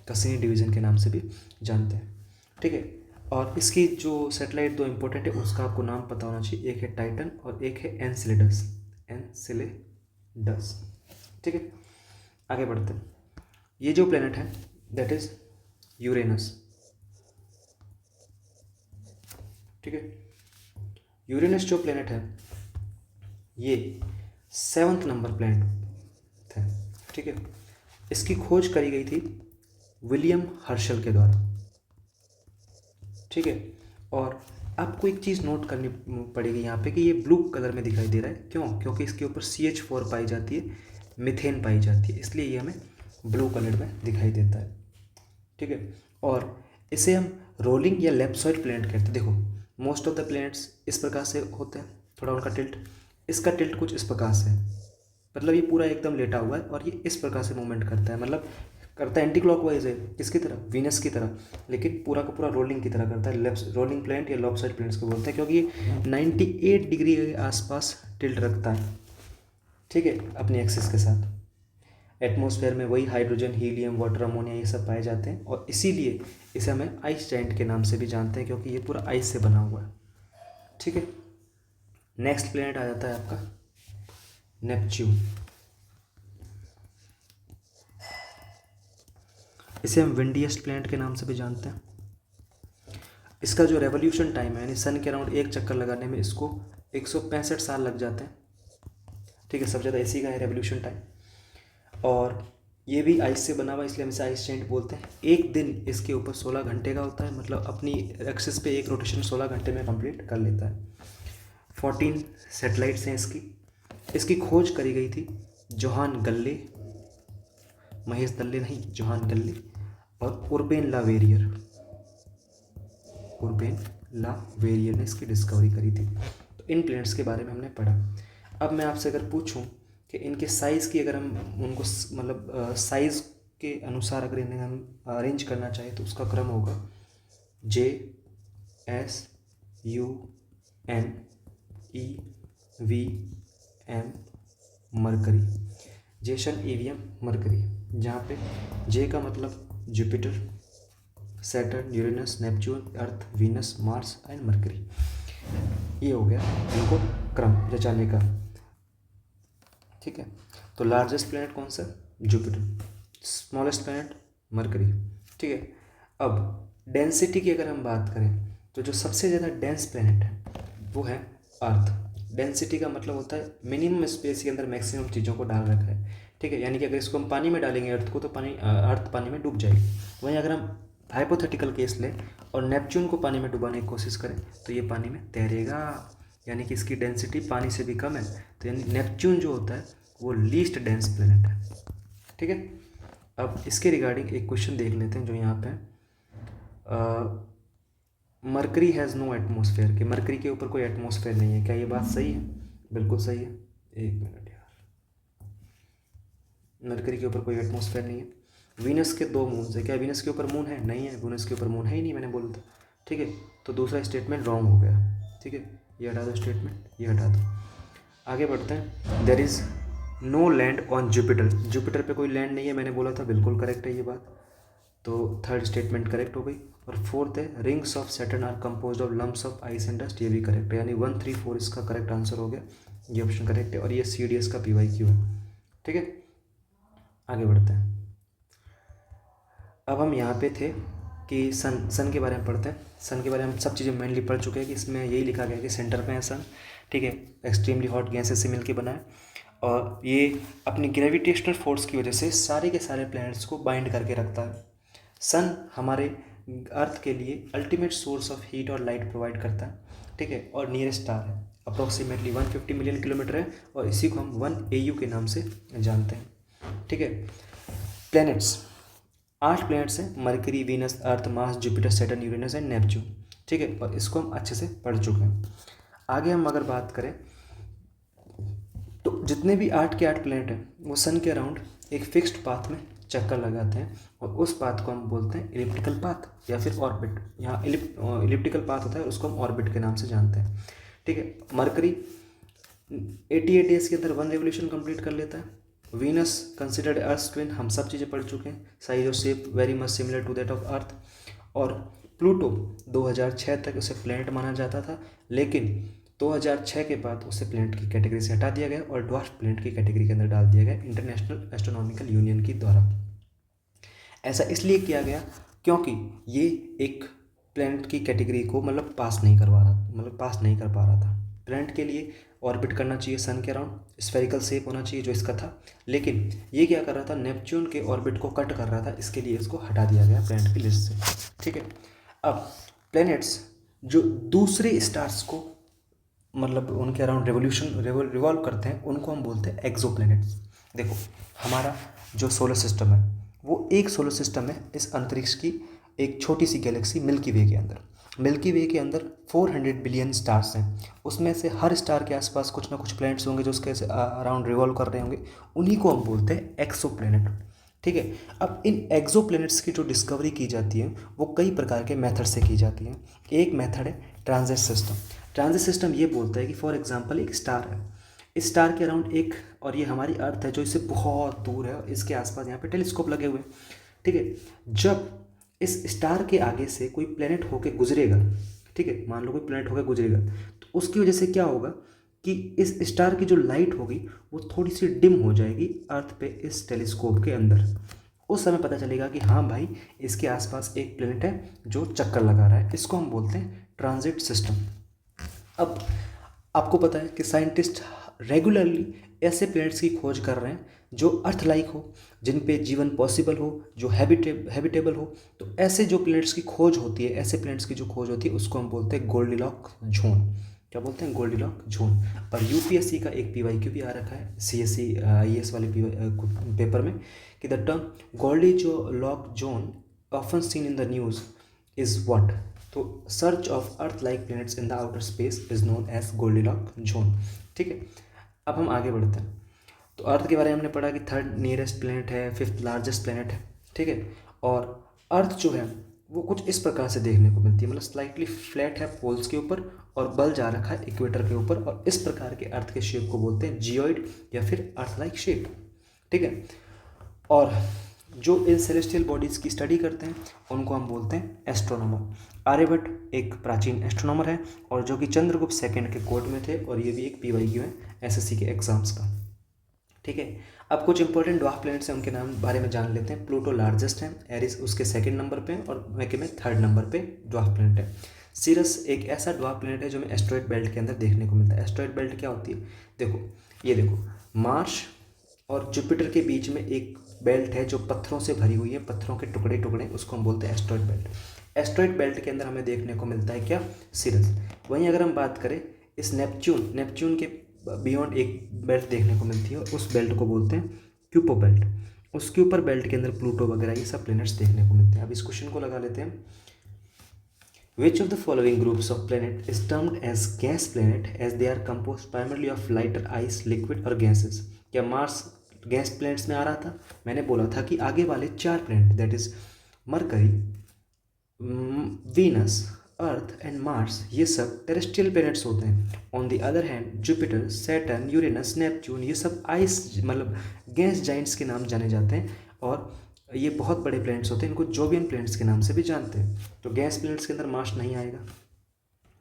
S1: कसीनी डिवीज़न के नाम से भी जानते हैं। ठीक है, और इसकी जो सैटेलाइट 2 इंपॉर्टेंट है उसका आपको नाम पता होना चाहिए, एक है टाइटन और एक है एनसेलेडस। ठीक है, आगे बढ़ते हैं। ये जो प्लेनेट है दैट इज यूरेनस। ठीक है, यूरेनस जो प्लेनेट है ये 7th नंबर प्लेनेट है। ठीक है, इसकी खोज करी गई थी विलियम हर्शल के द्वारा। ठीक है, और आपको एक चीज़ नोट करनी पड़ेगी यहाँ पे कि ये ब्लू कलर में दिखाई दे रहा है, क्यों, क्योंकि इसके ऊपर CH4 पाई जाती है, मीथेन पाई जाती है, इसलिए ये हमें ब्लू कलर में दिखाई देता है। ठीक है, और इसे हम रोलिंग या लेप्सॉइड प्लैनेट कहते हैं। देखो मोस्ट ऑफ द प्लैनेट्स इस प्रकार से होते हैं, थोड़ा उनका टिल्ट, इसका टिल्ट कुछ इस प्रकार से है, मतलब ये पूरा एकदम लेटा हुआ है और ये इस प्रकार से मूवमेंट करता है, मतलब करता है एंटी क्लॉकवाइज है, किसकी तरह, वीनस की तरह, लेकिन पूरा का पूरा रोलिंग की तरह करता है। रोलिंग प्लैनेट या लॉपसाइड प्लैनेट्स को बोलते हैं, क्योंकि ये 98 डिग्री के आसपास टिल्ट रखता है। ठीक है, अपनी एक्सिस के साथ। एटमॉस्फेयर में वही हाइड्रोजन, हीलियम, वाटर, अमोनिया ये सब पाए जाते हैं, और इसीलिए इसे हमें आइस जाइंट के नाम से भी जानते हैं, क्योंकि ये पूरा आइस से बना हुआ है। ठीक है, नेक्स्ट प्लैनेट आ जाता है आपका नेपच्यून। इसे हम विंडीएस्ट प्लैनेट के नाम से भी जानते हैं। इसका जो रेवोल्यूशन टाइम है, यानी सन के अराउंड एक चक्कर लगाने में इसको 165 साल लग जाते हैं। ठीक है, सबसे ज़्यादा इसी का है रेवोल्यूशन टाइम, और ये भी आइस से बना हुआ, इसलिए हम इसे आइस जाइंट बोलते हैं। एक दिन इसके ऊपर 16 घंटे का होता है, मतलब अपनी एक्सिस पे एक रोटेशन 16 घंटे में कंप्लीट कर लेता है। 14 सैटेलाइट्स हैं इसकी। इसकी खोज करी गई थी जोहान गल्ले, महेश दल्ले नहीं, जोहान गल्ले और उर्बेन लावेरियर। उर्बेन लावेरियर ने इसकी डिस्कवरी करी थी। तो इन प्लैनेट्स के बारे में हमने पढ़ा। अब मैं आपसे अगर पूछूं कि इनके साइज़ की, अगर हम उनको मतलब साइज़ के अनुसार अगर इन्हें हम अरेंज करना चाहें तो उसका क्रम होगा JSUNEVM mercury. Jason, EVM, mercury, जहाँ पे जे का मतलब Jupiter, Saturn, Uranus, Neptune, earth, Venus, Mars and mercury. ये हो गया इनको क्रम जचाने का। ठीक है, तो लार्जेस्ट प्लैनेट कौन सा? जुपिटर। Smallest planet mercury. ठीक है, अब डेंसिटी की अगर हम बात करें तो जो सबसे ज़्यादा डेंस प्लैनेट है वो है अर्थ। डेंसिटी का मतलब होता है मिनिमम स्पेस के अंदर मैक्सिमम चीज़ों को डाल रखा है। ठीक है, यानी कि अगर इसको हम पानी में डालेंगे अर्थ को तो अर्थ पानी में डूब जाएगी। वहीं अगर हम हाइपोथेटिकल केस लें और नेपच्यून को पानी में डुबाने की कोशिश करें तो ये पानी में तैरेगा, यानी कि इसकी डेंसिटी पानी से भी कम है। तो यानी नेपच्यून जो होता है वो लीस्ट डेंस प्लैनेट है। ठीक है, अब इसके रिगार्डिंग एक क्वेश्चन देख लेते हैं जो यहाँ पे मरकरी हैज़ नो एटमॉस्फेयर, कि मरकरी के ऊपर कोई एटमॉस्फेयर नहीं है। क्या ये बात सही है? बिल्कुल सही है। एक मिनट यार, मरकरी के ऊपर कोई एटमॉस्फेयर नहीं है। वीनस के 2 मून है, क्या वीनस के ऊपर मून है? नहीं है, वीनस के ऊपर मून है ही नहीं, मैंने बोला था। ठीक है, तो दूसरा स्टेटमेंट रॉन्ग हो गया। ठीक है, ये हटा दो स्टेटमेंट, ये हटा दो। आगे बढ़ते हैं। There is no land on Jupiter, Jupiter पे कोई लैंड नहीं है, मैंने बोला था, बिल्कुल करेक्ट है ये बात। तो थर्ड स्टेटमेंट करेक्ट हो गई। और फोर्थ है rings of Saturn are composed of lumps of ice and dust, ये भी करेक्ट है, यानी 1, 3, 4 इसका करेक्ट आंसर हो गया। ये ऑप्शन करेक्ट है और ये CDS का PYQ है। ठीक है, आगे बढ़ते हैं। अब हम यहाँ पे थे कि सन के बारे में पढ़ते हैं। सन के बारे में हम सब चीज़ें मेनली पढ़ चुके हैं कि इसमें यही लिखा गया है कि सेंटर पे है सन। ठीक है, एक्सट्रीमली हॉट गैसेस से मिलके बना है और ये अपनी ग्रेविटेशनल फोर्स की वजह से सारे के सारे प्लैनेट्स को बाइंड करके रखता है। सन हमारे अर्थ के लिए अल्टीमेट सोर्स ऑफ हीट और लाइट प्रोवाइड करता है। ठीक है, और नियरेस्ट स्टार है, अप्रोक्सीमेटली 150 मिलियन किलोमीटर है और इसी को हम 1 AU के नाम से जानते हैं। ठीक है, प्लैनेट्स 8 प्लैनेट्स हैं, mercury, Venus, earth, Mars, Jupiter, Saturn, Uranus and Neptune. ठीक है, और इसको हम अच्छे से पढ़ चुके हैं। आगे हम अगर बात करें तो जितने भी 8 के 8 प्लैनेट हैं वो सन के अराउंड एक फिक्स्ड पाथ में चक्कर लगाते हैं और उस पाथ को हम बोलते हैं इलिप्टिकल पाथ या फिर ऑर्बिट। यहाँ इलिप्टिकल पाथ होता है, उसको हम ऑर्बिट के नाम से जानते हैं। ठीक है, मरकरी 88 डेज के अंदर 1 रेवोल्यूशन कंप्लीट कर लेता है। वीनस कंसिडर्ड अर्थ ट्विन, हम सब चीज़ें पढ़ चुके हैं, साइज और shape very much similar to that of earth. और प्लूटो 2006 तक उसे प्लैनेट माना जाता था, लेकिन 2006 के बाद उसे प्लैनेट की कैटेगरी से हटा दिया गया और ड्वार्फ प्लैनेट की कैटेगरी के अंदर डाल दिया गया इंटरनेशनल एस्ट्रोनॉमिकल यूनियन के द्वारा। ऐसा इसलिए किया गया क्योंकि ये एक प्लैनेट की कैटेगरी को मतलब पास नहीं कर पा रहा था। प्लैनेट के लिए ऑर्बिट करना चाहिए सन के अराउंड, स्फेरिकल शेप होना चाहिए जो इसका था, लेकिन ये क्या कर रहा था, नेपच्यून के ऑर्बिट को कट कर रहा था, इसके लिए इसको हटा दिया गया प्लैनेट की लिस्ट से। ठीक है, अब प्लैनेट्स जो दूसरे स्टार्स को मतलब उनके अराउंड रिवॉल्व करते हैं उनको हम बोलते हैं एक्सोप्लैनेट्स। देखो, हमारा जो सोलर सिस्टम है वो एक सोलर सिस्टम है इस अंतरिक्ष की एक छोटी सी गैलेक्सी मिल्की वे के अंदर। मिल्की वे के अंदर 400 बिलियन स्टार्स हैं, उसमें से हर स्टार के आसपास कुछ ना कुछ प्लैनेट्स होंगे जो उसके अराउंड रिवॉल्व कर रहे होंगे, उन्हीं को हम बोलते हैं एक्सोप्लैनेट। ठीक है, अब इन एक्सोप्लैनेट्स की जो डिस्कवरी की जाती है वो कई प्रकार के मेथड से की जाती है। एक मेथड है ट्रांजिट सिस्टम। ट्रांजिट सिस्टम ये बोलता है कि फॉर एग्जांपल एक स्टार है, इस स्टार के अराउंड एक, और ये हमारी अर्थ है जो इससे बहुत दूर है, इसके आसपास यहाँ पे टेलीस्कोप लगे हुए हैं। ठीक है, जब इस स्टार के आगे से कोई प्लेनेट होके गुजरेगा, ठीक है, मान लो कोई प्लेनेट होकर गुजरेगा, तो उसकी वजह से क्या होगा कि इस स्टार की जो लाइट होगी वो थोड़ी सी डिम हो जाएगी अर्थ पे इस टेलीस्कोप के अंदर। उस समय पता चलेगा कि हाँ भाई, इसके आसपास एक प्लेनेट है जो चक्कर लगा रहा है, इसको हम बोलते हैं ट्रांजिट सिस्टम। अब आपको पता है कि साइंटिस्ट रेगुलरली ऐसे प्लैनेट्स की खोज कर रहे हैं जो अर्थ लाइक हो, जिन पे जीवन पॉसिबल हो, जो हैबिटेबल हो। तो ऐसे जो प्लैनेट्स की खोज होती है, ऐसे प्लैनेट्स की जो खोज होती है उसको हम बोलते हैं गोल्डीलॉक जोन। क्या बोलते हैं? Goldilock zone. और UPSC का एक PYQ भी आ रखा है CSE IAS वाले पेपर में कि the term Goldilock zone often seen in the news is what. तो search of earth like planets in the outer space is known as Goldilock zone. ठीक है, अब हम आगे बढ़ते हैं। तो अर्थ के बारे में हमने पढ़ा कि 3rd नियरेस्ट प्लैनेट है, 5th लार्जेस्ट प्लैनेट है। ठीक है, और अर्थ जो है वो कुछ इस प्रकार से देखने को मिलती है, मतलब स्लाइटली फ्लैट है पोल्स के ऊपर और बल जा रखा है इक्वेटर के ऊपर, और इस प्रकार के अर्थ के शेप को बोलते हैं जियोइड या फिर अर्थ लाइक शेप। ठीक है। और जो इन सेलेस्टियल बॉडीज़ की स्टडी करते हैं उनको हम बोलते हैं एस्ट्रोनॉमर। आर्यभट्ट एक प्राचीन एस्ट्रोनॉमर है और जो कि चंद्रगुप्त सेकंड के कोर्ट में थे, और ये भी एक PYQ है SSC के एग्जाम्स का। ठीक है। अब कुछ इंपॉर्टेंट ड्वार्फ प्लैनेट्स हैं, उनके नाम बारे में जान लेते हैं। प्लूटो लार्जेस्ट है, एरिस उसके सेकंड नंबर पे और मैके में थर्ड नंबर पे ड्वार्फ प्लैनेट है। सीरस एक ऐसा ड्वार्फ प्लैनेट है जो हमें एस्ट्रॉयड बेल्ट के अंदर देखने को मिलता है। एस्ट्रॉयड बेल्ट क्या होती है? देखो, ये देखो, मार्स और जुपिटर के बीच में एक बेल्ट है जो पत्थरों से भरी हुई है, पत्थरों के टुकड़े टुकड़े, उसको हम बोलते हैं एस्ट्रॉयड बेल्ट। एस्ट्रॉयड बेल्ट के अंदर हमें देखने को मिलता है क्या? सीरस। वहीं अगर हम बात करें इस नेपच्यून के बियॉन्ड एक बेल्ट देखने को मिलती है, उस बेल्ट को बोलते हैं क्यूपो बेल्ट। उसके ऊपर बेल्ट के अंदर प्लूटो वगैरह ये सब प्लैनेट्स देखने को मिलते हैं। अब इस क्वेश्चन को लगा लेते हैं। Which of the following groups of planet is termed as gas planet as they are composed primarily of lighter ice, liquid और gases? क्या मार्स गैस प्लैनेट्स में आ रहा था? मैंने बोला था कि आगे वाले 4 planet, that is mercury, Venus, earth and Mars, ये सब टेरेस्ट्रियल प्लैनेट्स होते हैं। On the other hand Jupiter, Saturn, Uranus, Neptune, ये सब आइस मतलब गैस जाइंट्स के नाम जाने जाते हैं और ये बहुत बड़े प्लैनेट्स होते हैं। इनको जोवियन प्लैनेट्स के नाम से भी जानते हैं। तो गैस प्लैनेट्स के अंदर मार्स नहीं आएगा,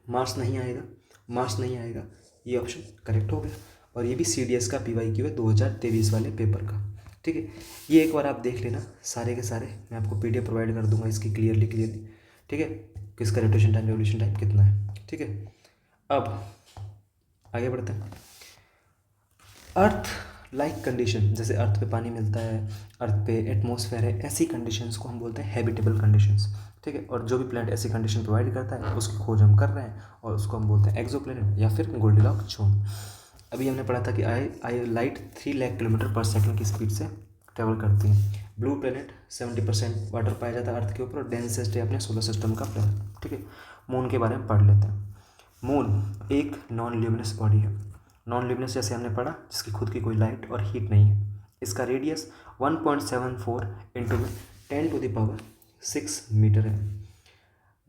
S1: मार्स नहीं आएगा, मार्स नहीं आएगा, ये ऑप्शन करेक्ट हो गया। और ये भी CDS का PYQ है 2023 वाले पेपर का। ठीक है, ये एक बार आप देख लेना सारे के सारे, मैं आपको PDF प्रोवाइड कर दूंगा इसकी क्लियरली। ठीक है, किसका रोटेशन टाइम रेवोल्यूशन टाइम कितना है। ठीक है, अब आगे बढ़ते हैं। अर्थ लाइक कंडीशन, जैसे अर्थ पे पानी मिलता है, अर्थ पे एटमॉस्फेयर है, ऐसी कंडीशंस को हम बोलते हैं हैबिटेबल कंडीशंस। ठीक है, और जो भी प्लैनेट ऐसी कंडीशन प्रोवाइड करता है उसकी खोज हम कर रहे हैं और उसको हम बोलते हैं एक्सोप्लैनेट या फिर गोल्डीलॉक्स जोन। अभी हमने पढ़ा था कि आई लाइट 3 लाख किलोमीटर पर सेकंड की स्पीड से ट्रेवल करती है। ब्लू प्लैनेट 70% वाटर पाया जाता है अर्थ के ऊपर और डेंसेस्ट है अपने सोलर सिस्टम का प्लैनेट। ठीक है, मून के बारे में पढ़ लेते हैं। मून एक नॉन ल्यूमिनस बॉडी है। नॉन ल्यूमिनस जैसे हमने पढ़ा, जिसकी खुद की कोई लाइट और हीट नहीं है। इसका रेडियस 1.74 इंटू में 10⁻6 मीटर है।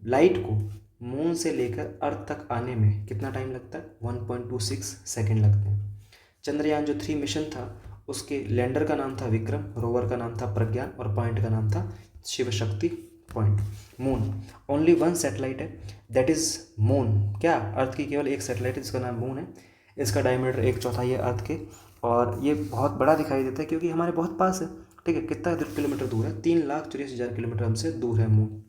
S1: लाइट को मून से लेकर अर्थ तक आने में कितना टाइम लगता है? 1.26 सेकेंड लगते हैं। चंद्रयान जो 3 मिशन था उसके लैंडर का नाम था विक्रम, रोवर का नाम था प्रज्ञान और पॉइंट का नाम था Shiv Shakti point. Moon only 1 satellite है, दैट इज मून। क्या? अर्थ की केवल एक सैटेलाइट है जिसका नाम मून है। इसका डायमीटर 1/4 है अर्थ के और ये बहुत बड़ा दिखाई देता है क्योंकि हमारे बहुत पास है। ठीक है, कितना किलोमीटर दूर है? 3,84,000 किलोमीटर हमसे दूर है मून।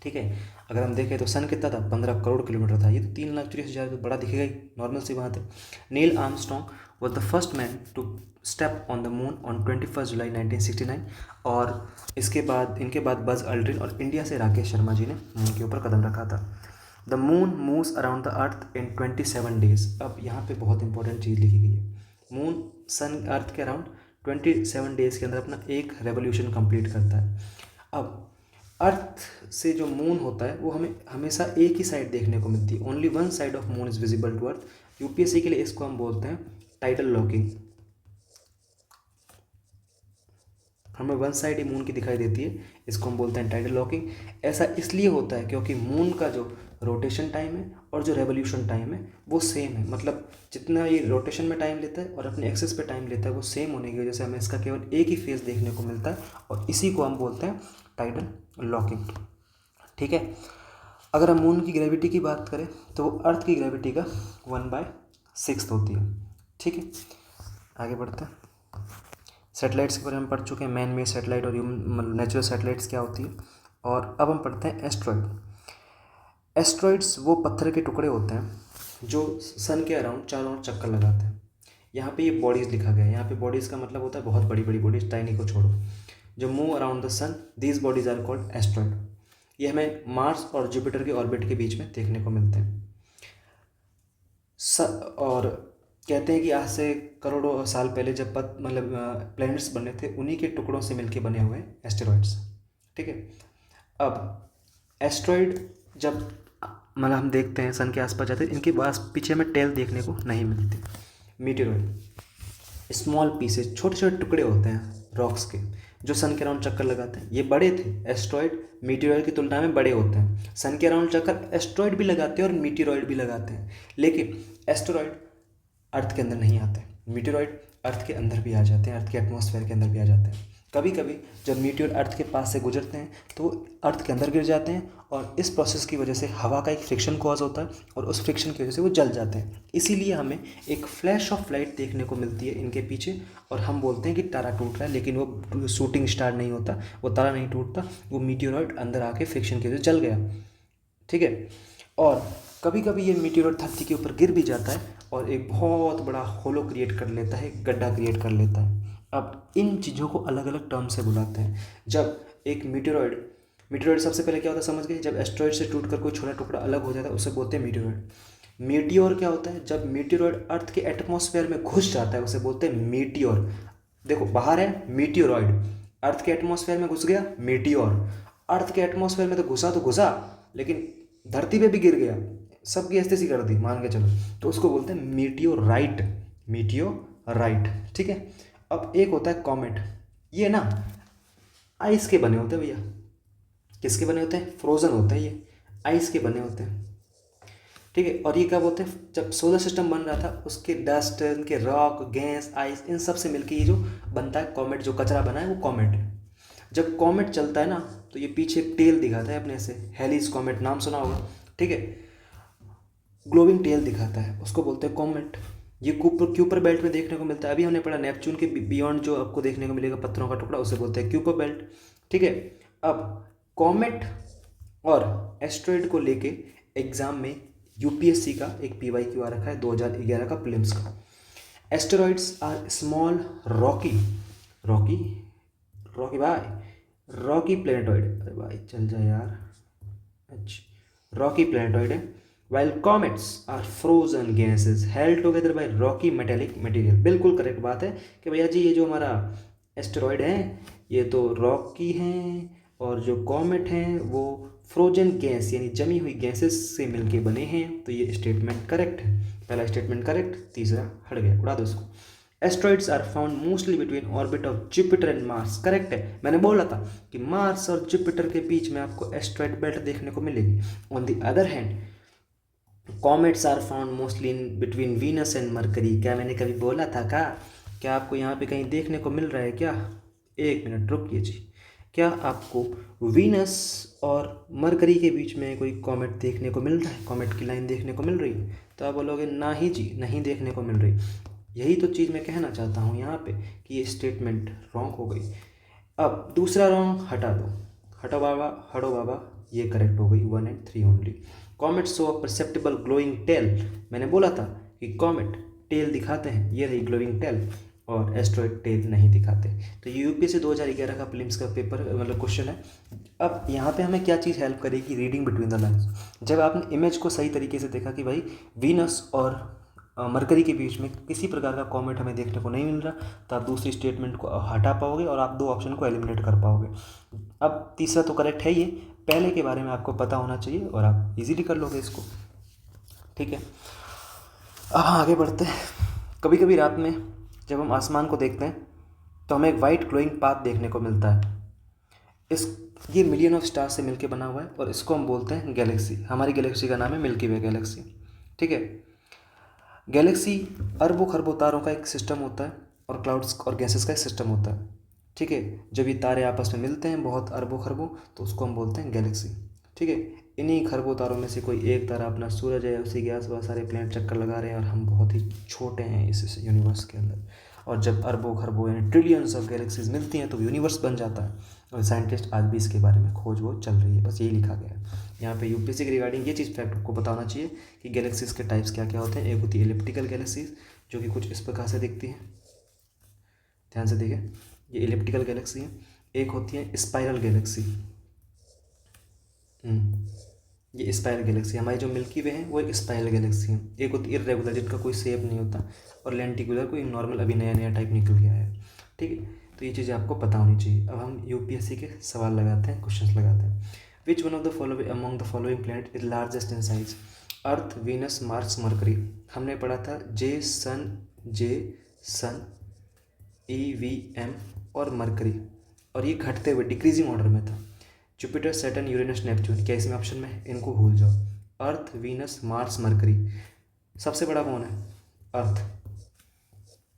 S1: ठीक है, अगर हम देखें तो सन कितना था? 15 करोड़ किलोमीटर था। ये तो 3,84,000 तो बड़ा दिखेगा ही, नॉर्मल सी बात है। Neil Armstrong was the first man to step on the moon on 21 July 1969 और इनके बाद बज अल्ड्रिन और इंडिया से राकेश शर्मा जी ने मून के ऊपर कदम रखा था। The moon moves around the earth in 27 days. अब यहाँ पे बहुत इंपॉर्टेंट चीज़ लिखी गई है। मून सन अर्थ के अराउंड 27 डेज के अंदर अपना एक रेवोल्यूशन कंप्लीट करता है। अब अर्थ से जो मून होता है वो हमें हमेशा एक ही साइड देखने को मिलती है। Only 1 side of moon is visible to earth. UPSC के लिए इसको हम बोलते हैं टाइडल लॉकिंग। हमें 1 साइड ही मून की दिखाई देती है, इसको हम बोलते हैं टाइडल लॉकिंग। ऐसा इसलिए होता है क्योंकि मून का जो रोटेशन टाइम है और जो रेवोल्यूशन टाइम है वो सेम है। मतलब जितना ये रोटेशन में टाइम लेता है और अपने एक्सिस पे टाइम लेता है वो सेम होने की वजह से हमें इसका केवल एक ही फेज देखने को मिलता है और इसी को हम बोलते हैं टाइडल लॉकिंग। ठीक है, अगर हम मून की ग्रेविटी की बात करें तो अर्थ की ग्रेविटी का 1/6 होती है। ठीक है, आगे बढ़ते हैं। सैटेलाइट्स के बारे में पढ़ चुके हैं, मैन मेड सैटेलाइट और नेचुरल सैटेलाइट्स क्या होती है। और अब हम पढ़ते हैं एस्ट्रॉयड। एस्ट्रॉयड्स वो पत्थर के टुकड़े होते हैं जो सन के अराउंड चारों ओर चक्कर लगाते हैं। यहाँ पे ये बॉडीज़ लिखा गया है। यहाँ पे बॉडीज़ का मतलब होता है बहुत बड़ी बड़ी बॉडीज, टाइनी को छोड़ो, जो move around the sun, these bodies are called asteroid. ये हमें मार्स और जुपिटर के ऑर्बिट के बीच में देखने को मिलते हैं। और कहते हैं कि आज से करोड़ों साल पहले जब प्लैनेट्स बने थे उन्हीं के टुकड़ों से मिलके बने हुए एस्टेरॉइड्स। ठीक है, अब एस्ट्रॉयड जब हम देखते हैं सन के आसपास जाते हैं, इनके पास पीछे में टेल देखने को नहीं मिलती। मीटेरॉयड स्मॉल पीसेस, छोटे छोटे टुकड़े होते हैं रॉक्स के जो सन के अराउंड चक्कर लगाते हैं। ये बड़े थे, एस्ट्रॉयड मीटेरॉयड की तुलना में बड़े होते हैं। सन के अराउंड चक्कर एस्ट्रॉयड भी लगाते हैं और मीटेरॉयड भी लगाते हैं, लेकिन एस्टेरॉयड अर्थ के अंदर नहीं आते। मीटेरॉयड अर्थ के अंदर भी आ जाते हैं, अर्थ के एटमॉस्फेयर के अंदर भी आ जाते हैं। कभी कभी जब मीटियोर अर्थ के पास से गुजरते हैं तो अर्थ के अंदर गिर जाते हैं, और इस प्रोसेस की वजह से हवा का एक फ्रिक्शन कॉज होता है, और उस फ्रिक्शन की वजह से वो जल जाते हैं। इसीलिए हमें एक फ्लैश ऑफ लाइट देखने को मिलती है इनके पीछे, और हम बोलते हैं कि तारा टूट रहा है, लेकिन वो शूटिंग स्टार नहीं होता, वो तारा नहीं टूटता, वो मीटियोरॉइड अंदर आके फ्रिक्शन की वजह से जल गया। ठीक है। और कभी कभी ये मीटियोरॉइड धरती के ऊपर गिर भी जाता है और एक बहुत बड़ा होलो क्रिएट कर लेता है, गड्ढा क्रिएट कर लेता है। अब इन चीज़ों को अलग अलग टर्म से बुलाते हैं। जब एक मीटियोरॉइड सबसे पहले क्या होता है समझ गए, जब एस्ट्रॉइड से टूटकर कोई छोटा टुकड़ा अलग हो जाता है उसे बोलते हैं मीटियोरॉइड। मीटियोर क्या होता है, जब मीटियोरॉइड अर्थ के एटमॉस्फेयर में घुस जाता है उसे बोलते हैं मीटियोर। देखो बाहर है मीटियोरॉइड, अर्थ के एटमॉस्फेयर में घुस गया मीटियोर। अर्थ के एटमॉस्फेयर में तो घुसा, लेकिन धरती पे भी गिर गया, सबकी ऐसी कर दी मान के चलो, तो उसको बोलते हैं मीटियोराइट। मीटियोराइट, ठीक है। अब एक होता है कॉमेट, ये ना आइस के बने होते हैं भैया। किसके बने होते हैं, फ्रोजन होते हैं ये, आइस के बने होते हैं। ठीक है। और ये क्या बोलते हैं, जब सोलर सिस्टम बन रहा था उसके डस्ट, इनके रॉक, गैस, आइस, इन सब से मिलकर ये जो बनता है कॉमेट, जो कचरा बना है वो कॉमेट है। जब कॉमेट चलता है ना तो ये पीछे एक टेल दिखाता है अपने से, हेलीज कॉमेट नाम सुना होगा। ठीक है। ग्लोविंग टेल दिखाता है, उसको बोलते हैं कॉमेट। ये क्यूपर बेल्ट में देखने को मिलता है। अभी हमने पढ़ा नेपच्यून के बियॉन्ड जो आपको देखने को मिलेगा पत्थरों का टुकड़ा, उसे बोलते हैं क्यूपर बेल्ट। ठीक है। अब कॉमेट और एस्ट्रॉइड को लेके एग्जाम में यूपीएससी का एक PYQ आ रखा है 2011 का प्रीलिम्स का। Asteroids are small rocky rocky rocky भाई रॉकी प्लेनेटॉइड, अरे भाई चल जा यार, अच्छा रॉकी प्लेनेटॉइड है। While comets are frozen gases held together by rocky metallic material. बिल्कुल करेक्ट बात है कि भैया जी ये जो हमारा एस्टेरॉइड है ये तो रॉकी हैं, और जो कॉमेट हैं वो फ्रोजन गैस यानी जमी हुई गैसेस से मिलके बने हैं। तो ये स्टेटमेंट करेक्ट है, पहला स्टेटमेंट करेक्ट, तीसरा हट गया, उड़ा दो इसको। Asteroids are found mostly between orbit of Jupiter and Mars. Correct है, मैंने बोला था कि मार्स और जुपिटर के बीच में आपको एस्ट्रॉइड बेल्ट देखने को मिलेगी। On the other hand comets are found mostly in between Venus and Mercury. क्या मैंने कभी बोला था क्या आपको यहाँ पे कहीं देखने को मिल रहा है क्या? एक मिनट रुकिए जी, क्या आपको वीनस और मरकरी के बीच में कोई कॉमेट देखने को मिल रहा है, कॉमेट की लाइन देखने को मिल रही है? तो आप बोलोगे ना ही जी, नहीं देखने को मिल रही। यही तो चीज़ मैं कहना चाहता हूँ यहाँ पे कि ये स्टेटमेंट रॉन्ग हो गई। अब दूसरा रॉन्ग हटा दो, हटो बाबा हटो बाबा, ये करेक्ट हो गई 1 and 3 only. Comet show a perceptible glowing tail. मैंने बोला था कि कॉमेट टेल दिखाते हैं, ये रही ग्लोइंग टेल, और एस्ट्रॉइड टेल नहीं दिखाते। तो ये यूपीएससी 2011 का प्रीलिम्स का पेपर मतलब क्वेश्चन है। अब यहाँ पे हमें क्या चीज़ हेल्प करेगी, रीडिंग बिटवीन द लाइन्स। जब आपने इमेज को सही तरीके से देखा कि भाई वीनस और मरकरी के बीच में किसी प्रकार का कॉमेट हमें देखने को नहीं मिल रहा, तो आप दूसरी स्टेटमेंट को हटा पाओगे और आप दो ऑप्शन को एलिमिनेट कर पाओगे। अब तीसरा तो करेक्ट है, ये पहले के बारे में आपको पता होना चाहिए और आप इजीली कर लोगे इसको। ठीक है। अब आगे बढ़ते हैं। कभी कभी रात में जब हम आसमान को देखते हैं तो हमें एक वाइट ग्लोइंग पाथ देखने को मिलता है। ये मिलियन ऑफ स्टार से मिलके बना हुआ है और इसको हम बोलते हैं गैलेक्सी। हमारी गैलेक्सी का नाम है मिल्की वे गैलेक्सी। ठीक है। गैलेक्सी अरबों खरबों तारों का एक सिस्टम होता है और क्लाउड्स और गैसेस का एक सिस्टम होता है। ठीक है। जब ये तारे आपस में मिलते हैं बहुत अरबों खरबों, तो उसको हम बोलते हैं गैलेक्सी। ठीक है। इन्हीं खरबों तारों में से कोई एक तारा अपना सूरज है, उसी के आसपास सारे प्लैनेट चक्कर लगा रहे हैं और हम बहुत ही छोटे हैं इस यूनिवर्स के अंदर। और जब अरबों खरबों यानी ट्रिलियंस ऑफ गैलेक्सीज मिलती हैं तो यूनिवर्स बन जाता है। और साइंटिस्ट आज भी इसके बारे में खोज वो चल रही है, बस यही लिखा गया है यहाँ पे। यूपीएससी के रिगार्डिंग ये चीज़ फैक्ट आपको बताना चाहिए कि गैलेक्सीज के टाइप्स क्या क्या होते हैं। एक होती है एलिप्टिकल गैलेक्सीज जो कि कुछ इस प्रकार से दिखती हैं, ध्यान से देखें, ये इलिप्टिकल गैलेक्सी है। एक होती है स्पाइरल गैलेक्सी, ये स्पाइरल गैलेक्सी, हमारी जो मिल्की वे है वो एक स्पाइरल गैलेक्सी है। एक होती है इर्रेगुलर जिनका कोई शेप नहीं होता, और लेंटिकुलर कोई नॉर्मल अभी नया नया टाइप निकल गया है। ठीक है। तो ये चीज़ें आपको पता होनी चाहिए। अब हम यूपीएससी के सवाल लगाते हैं, क्वेश्चंस लगाते हैं। Which one of the following among the following planet is largest in size? Earth, Venus, Mars, mercury. हमने पढ़ा था जे सन EVM और मरकरी, और ये घटते हुए डिक्रीजिंग ऑर्डर में था। जुपिटर, सैटर्न, यूरेनस, नेपच्यून, क्या इसमें ऑप्शन में है? इनको भूल जाओ। अर्थ, वीनस, मार्स, मरकरी। सबसे बड़ा कौन है? अर्थ।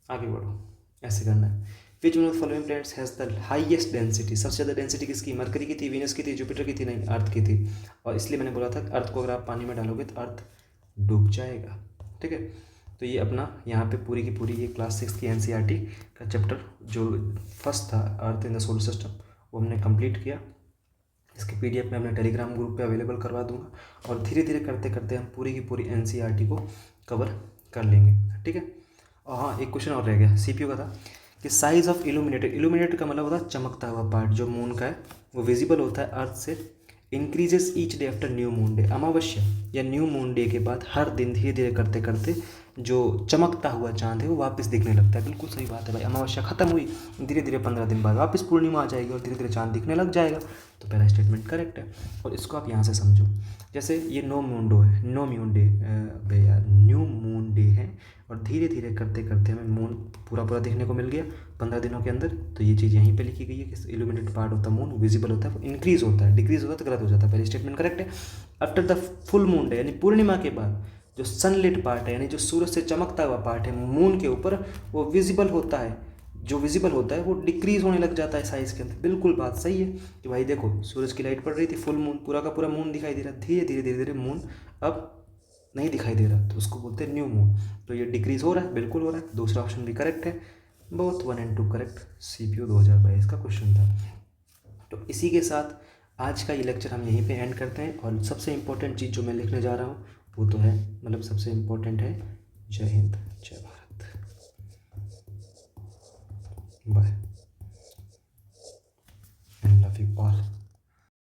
S1: आगे बढ़ो। ऐसे करना है। Which one of the following planets has the highest density, सबसे ज़्यादा डेंसिटी किसकी, मरकरी की थी, वीनस की थी, जुपिटर की थी, नहीं अर्थ की थी। और इसलिए मैंने बोला था अर्थ को अगर आप पानी में डालोगे तो अर्थ डूब जाएगा। ठीक है, तो ये अपना यहाँ पे पूरी की पूरी ये क्लास 6 की एनसीईआरटी का चैप्टर जो फर्स्ट था अर्थ इन द सोलर सिस्टम वो हमने कंप्लीट किया। इसकी पीडीएफ मैं अपने टेलीग्राम ग्रुप पे अवेलेबल करवा दूंगा और धीरे धीरे करते करते हम पूरी की पूरी एनसीईआरटी को कवर कर लेंगे। ठीक है, और हाँ एक क्वेश्चन और रह गया सीपीयू का था कि साइज ऑफ इल्यूमिनेटेड, इल्यूमिनेटेड का मतलब होता है चमकता हुआ पार्ट जो मून का है वो विजिबल होता है अर्थ से, increases each day after new moon day, अमावस्या या न्यू मून डे के बाद हर दिन धीरे धीरे करते करते जो चमकता हुआ चांद है वो वापस दिखने लगता है। बिल्कुल सही बात है भाई, अमावस्या खत्म हुई, धीरे धीरे 15 दिन बाद वापस पूर्णिमा आ जाएगी और धीरे धीरे चांद दिखने लग जाएगा। तो पहला स्टेटमेंट करेक्ट है और इसको आप यहाँ से समझो। जैसे ये नो मून डो है, नो मून डे यार न्यू मून डे है और धीरे धीरे करते करते हमें मून पूरा पूरा देखने को मिल गया 15 दिनों के अंदर। तो ये चीज़ यहीं पे लिखी गई है कि illuminated part of the moon visible होता है, वो इंक्रीज होता है, डिक्रीज होता है तो गलत हो जाता है। पहले स्टेटमेंट करेक्ट है। After the full moon day यानी पूर्णिमा के बाद जो सनलिट पार्ट है यानी जो सूरज से चमकता हुआ पार्ट है मून के ऊपर वो विजिबल होता है, जो विजिबल होता है वो डिक्रीज होने लग जाता है साइज के अंदर। बिल्कुल बात सही है कि भाई देखो सूरज की लाइट पड़ रही थी, फुल मून पूरा का पूरा मून दिखाई दे रहा, धीरे धीरे धीरे धीरे मून अब नहीं दिखाई दे रहा तो उसको बोलते हैं न्यू मून। तो ये डिक्रीज हो रहा है, बिल्कुल हो रहा है, दूसरा ऑप्शन भी करेक्ट है, बोथ 1 और 2 करेक्ट। सीपीयू 2022 का क्वेश्चन था। तो इसी के साथ आज का ये लेक्चर हम यहीं पे एंड करते हैं और सबसे इम्पोर्टेंट चीज़ जो मैं लिखने जा रहा हूँ वो तो है मतलब सबसे इम्पोर्टेंट है जय हिंद जय Bharat, bye and love you all.